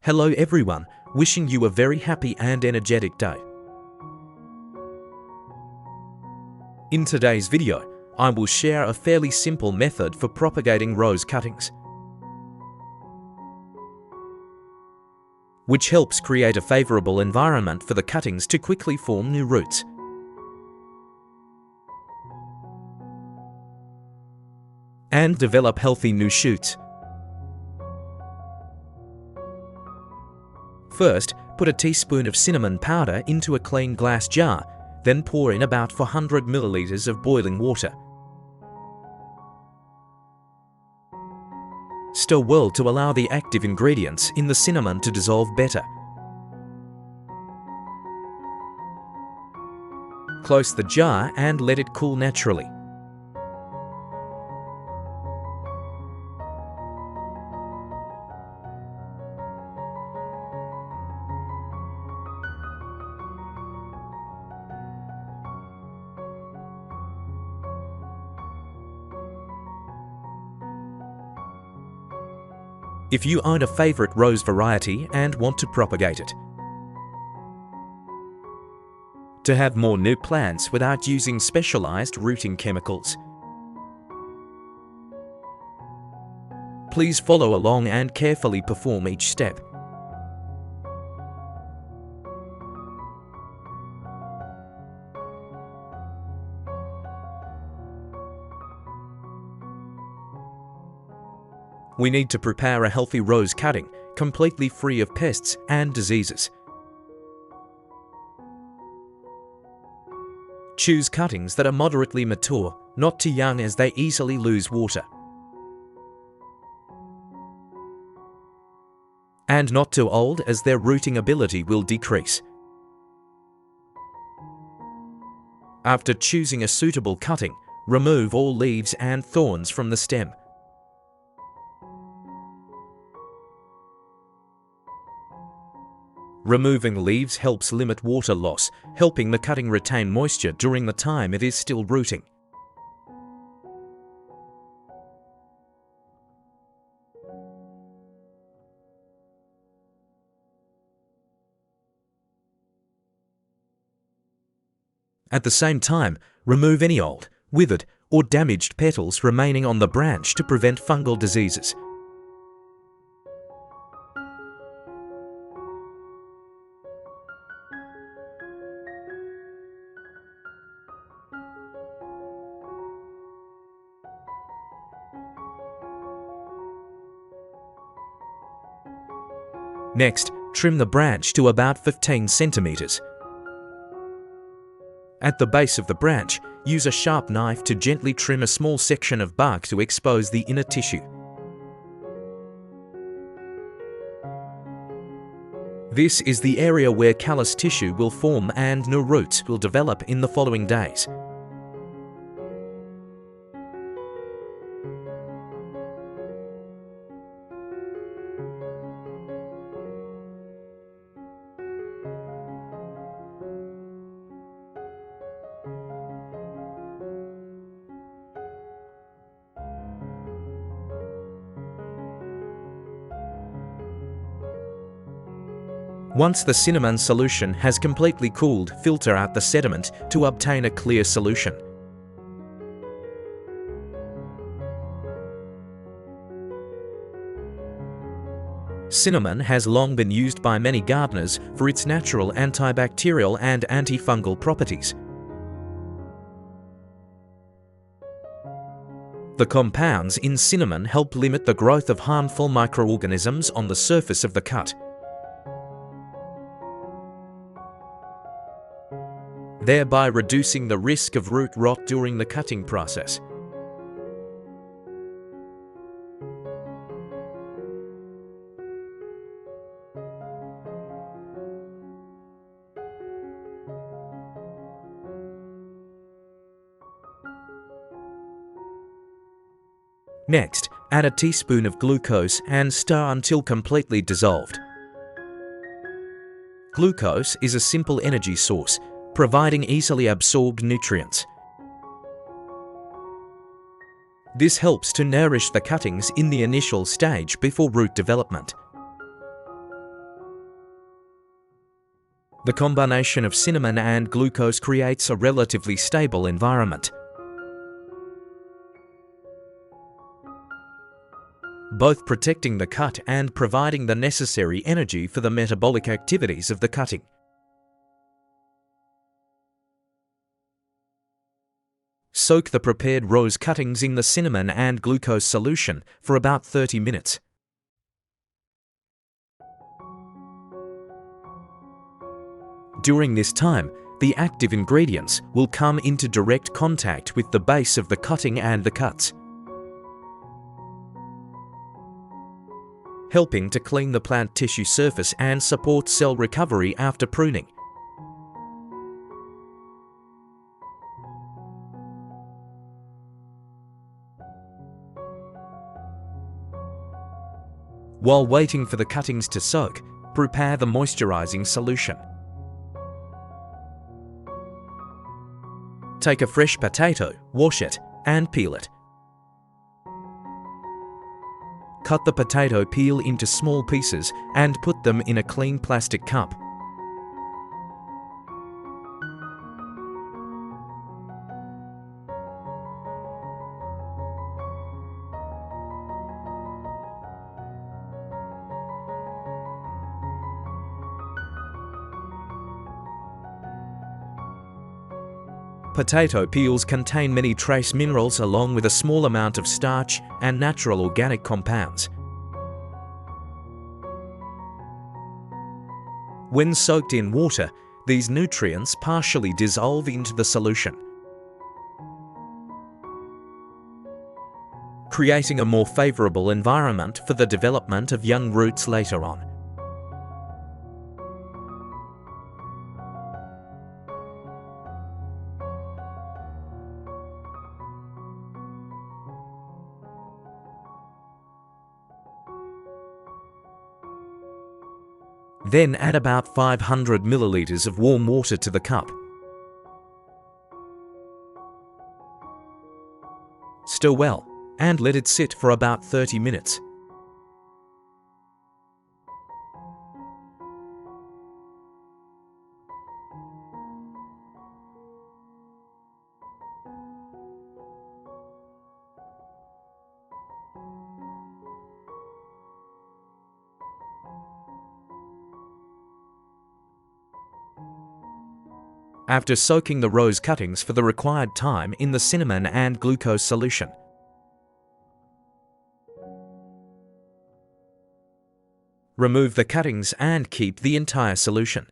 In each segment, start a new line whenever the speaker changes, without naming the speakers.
Hello everyone, wishing you a very happy and energetic day. In today's video, I will share a fairly simple method for propagating rose cuttings, which helps create a favorable environment for the cuttings to quickly form new roots. And develop healthy new shoots. First, put a teaspoon of cinnamon powder into a clean glass jar, then pour in about 400 milliliters of boiling water. Stir well to allow the active ingredients in the cinnamon to dissolve better. Close the jar and let it cool naturally. If you own a favorite rose variety and want to propagate it, to have more new plants without using specialized rooting chemicals, please follow along and carefully perform each step. We need to prepare a healthy rose cutting, completely free of pests and diseases. Choose cuttings that are moderately mature, not too young as they easily lose water, and not too old as their rooting ability will decrease. After choosing a suitable cutting, remove all leaves and thorns from the stem. Removing leaves helps limit water loss, helping the cutting retain moisture during the time it is still rooting. At the same time, remove any old, withered, or damaged petals remaining on the branch to prevent fungal diseases. Next, trim the branch to about 15 centimeters. At the base of the branch, use a sharp knife to gently trim a small section of bark to expose the inner tissue. This is the area where callus tissue will form and new roots will develop in the following days. Once the cinnamon solution has completely cooled, filter out the sediment to obtain a clear solution. Cinnamon has long been used by many gardeners for its natural antibacterial and antifungal properties. The compounds in cinnamon help limit the growth of harmful microorganisms on the surface of the cut, thereby reducing the risk of root rot during the cutting process. Next, add a teaspoon of glucose and stir until completely dissolved. Glucose is a simple energy source, providing easily absorbed nutrients. This helps to nourish the cuttings in the initial stage before root development. Once the cinnamon solution has completely dissolved, close the jar and let it cool naturally. Removing leaves and thorns from the stem. Close the jar and let it cool naturally. After choosing a suitable cutting, remove all leaves and thorns from the stem. After choosing a suitable cutting, remove all leaves and thorns from the stem. This helps to nourish the cuttings in the initial stage before root development. The combination of cinnamon and glucose creates a relatively stable environment, both protecting the cut and providing the necessary energy for the metabolic activities of the cutting. Soak the prepared rose cuttings in the cinnamon and glucose solution for about 30 minutes. During this time, the active ingredients will come into direct contact with the base of the cutting and the cuts, helping to clean the plant tissue surface and support cell recovery after pruning. While waiting for the cuttings to soak, prepare the moisturizing solution. Take a fresh potato, wash it, and peel it. Cut the potato peel into small pieces and put them in a clean plastic cup. Potato peels contain many trace minerals along with a small amount of starch and natural organic compounds. When soaked in water, these nutrients partially dissolve into the solution, creating a more favorable environment for the development of young roots later on. Then add about 500 milliliters of warm water to the cup. Stir well and let it sit for about 30 minutes. After soaking the rose cuttings for the required time in the cinnamon and glucose solution, remove the cuttings and keep the entire solution.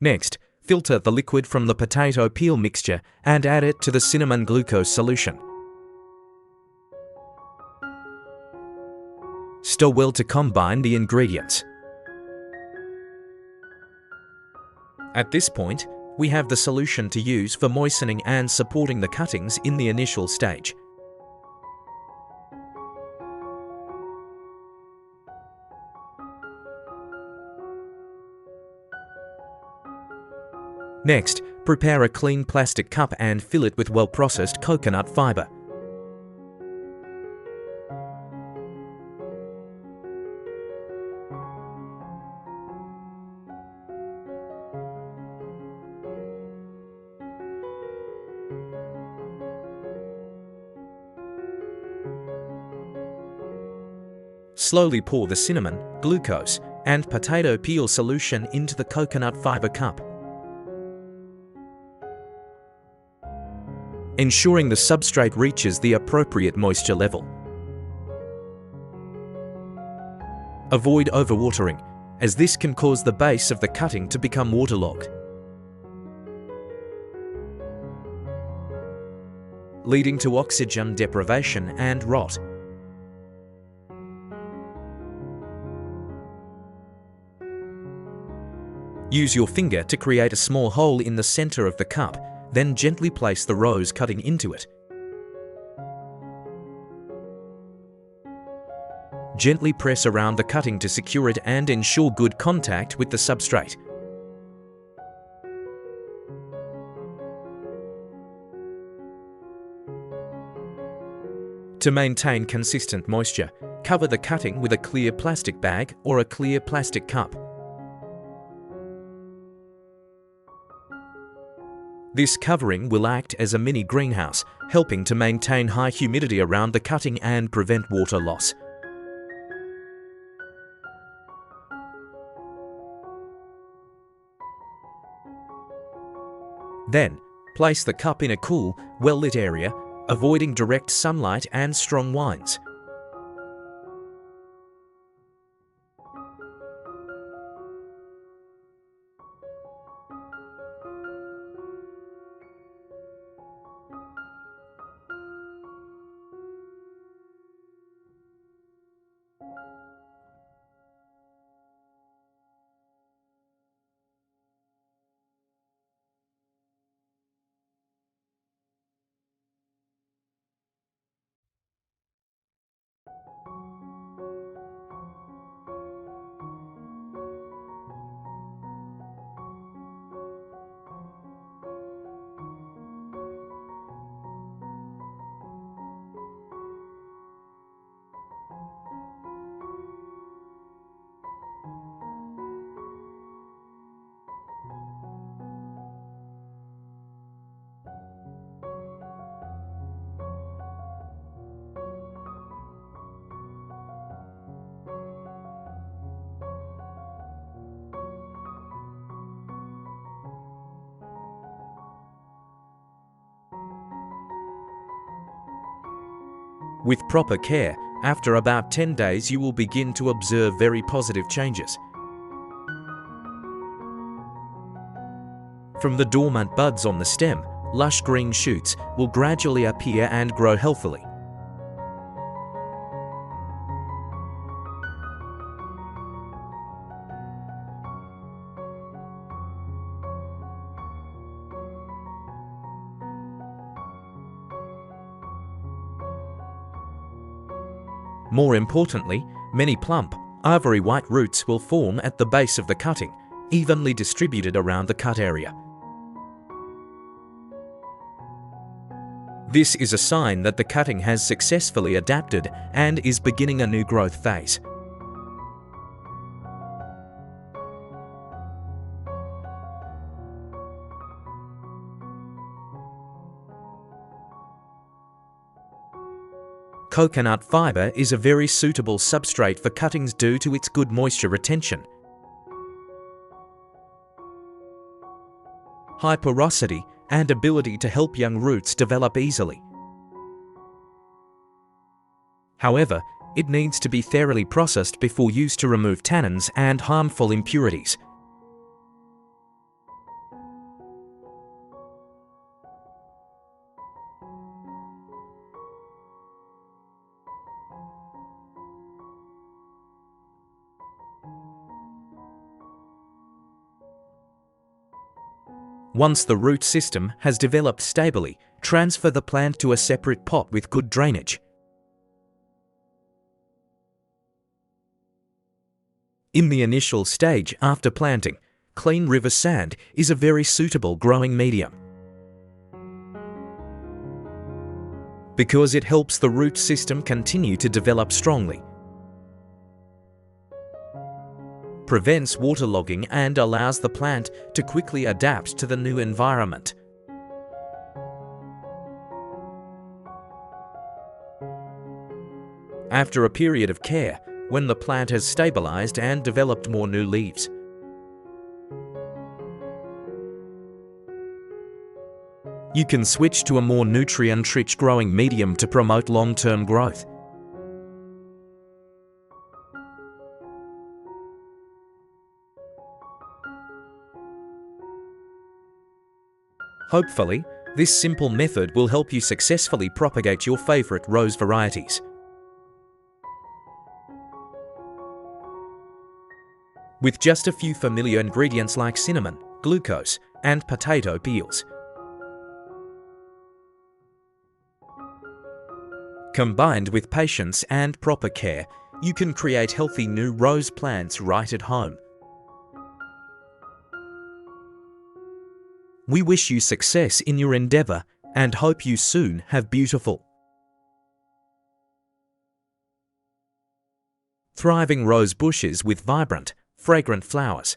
Next, filter the liquid from the potato peel mixture and add it to the cinnamon glucose solution. Stir well to combine the ingredients. At this point, we have the solution to use for moistening and supporting the cuttings in the initial stage. Next, prepare a clean plastic cup and fill it with well-processed coconut fiber. Slowly pour the cinnamon, glucose, and potato peel solution into the coconut fiber cup, ensuring the substrate reaches the appropriate moisture level. Avoid overwatering, as this can cause the base of the cutting to become waterlogged, leading to oxygen deprivation and rot. Use your finger to create a small hole in the center of the cup, then gently place the rose cutting into it. Gently press around the cutting to secure it and ensure good contact with the substrate. To maintain consistent moisture, Cover the cutting with a clear plastic bag or a clear plastic cup. This covering will act as a mini greenhouse, helping to maintain high humidity around the cutting and prevent water loss. Then, place the cup in a cool, well-lit area, avoiding direct sunlight and strong winds. With proper care, after about 10 days you will begin to observe very positive changes. From the dormant buds on the stem, lush green shoots will gradually appear and grow healthily. More importantly, many plump, ivory white roots will form at the base of the cutting, evenly distributed around the cut area. This is a sign that the cutting has successfully adapted and is beginning a new growth phase. Coconut fibre is a very suitable substrate for cuttings due to its good moisture retention. High porosity and ability to help young roots develop easily. However, it needs to be thoroughly processed before use to remove tannins and harmful impurities. Once the root system has developed stably, transfer the plant to a separate pot with good drainage. In the initial stage after planting, clean river sand is a very suitable growing medium, because it helps the root system continue to develop strongly, prevents waterlogging and allows the plant to quickly adapt to the new environment. After a period of care, when the plant has stabilized and developed more new leaves, you can switch to a more nutrient-rich growing medium to promote long-term growth. Hopefully, this simple method will help you successfully propagate your favorite rose varieties. With just a few familiar ingredients like cinnamon, glucose, and potato peels, combined with patience and proper care, you can create healthy new rose plants right at home. We wish you success in your endeavour and hope you soon have beautiful thriving rose bushes with vibrant, fragrant flowers.